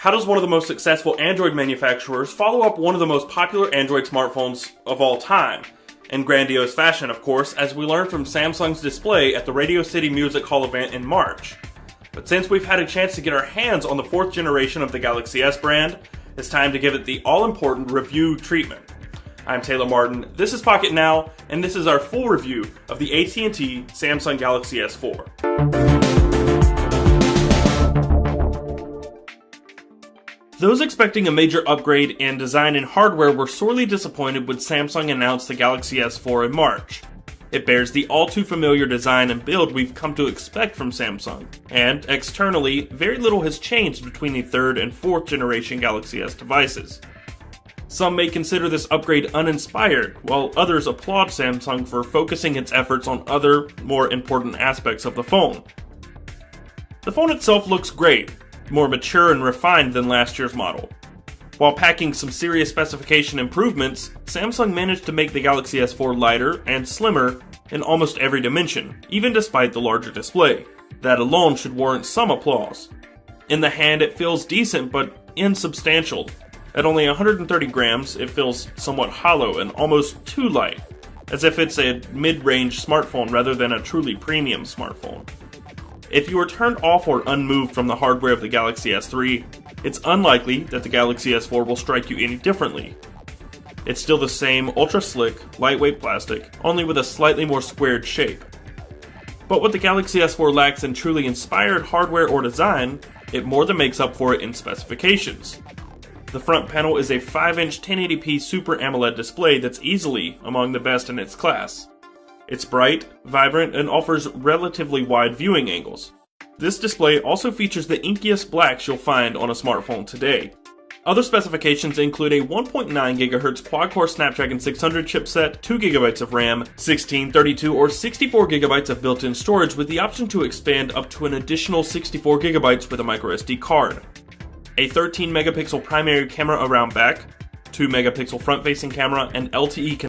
How does one of the most successful Android manufacturers follow up one of the most popular Android smartphones of all time? In grandiose fashion, of course, as we learned from Samsung's display at the Radio City Music Hall event in March. But since we've had a chance to get our hands on the 4th generation of the Galaxy S brand, it's time to give it the all-important review treatment. I'm Taylor Martin, this is Pocket Now, and this is our full review of the AT&T Samsung Galaxy S4. Those expecting a major upgrade in design and hardware were sorely disappointed when Samsung announced the Galaxy S4 in March. It bears the all-too-familiar design and build we've come to expect from Samsung, and externally, very little has changed between the 3rd and 4th generation Galaxy S devices. Some may consider this upgrade uninspired, while others applaud Samsung for focusing its efforts on other, more important aspects of the phone. The phone itself looks great, more mature and refined than last year's model. While packing some serious specification improvements, Samsung managed to make the Galaxy S4 lighter and slimmer in almost every dimension, even despite the larger display. That alone should warrant some applause. In the hand, it feels decent but insubstantial. At only 130 grams, it feels somewhat hollow and almost too light, as if it's a mid-range smartphone rather than a truly premium smartphone. If you are turned off or unmoved from the hardware of the Galaxy S3, it's unlikely that the Galaxy S4 will strike you any differently. It's still the same ultra-slick, lightweight plastic, only with a slightly more squared shape. But what the Galaxy S4 lacks in truly inspired hardware or design, it more than makes up for it in specifications. The front panel is a 5-inch 1080p Super AMOLED display that's easily among the best in its class. It's bright, vibrant, and offers relatively wide viewing angles. This display also features the inkiest blacks you'll find on a smartphone today. Other specifications include a 1.9 GHz quad-core Snapdragon 600 chipset, 2 GB of RAM, 16, 32, or 64 GB of built-in storage with the option to expand up to an additional 64 GB with a microSD card. A 13 megapixel primary camera around back, 2 megapixel front-facing camera, and LTE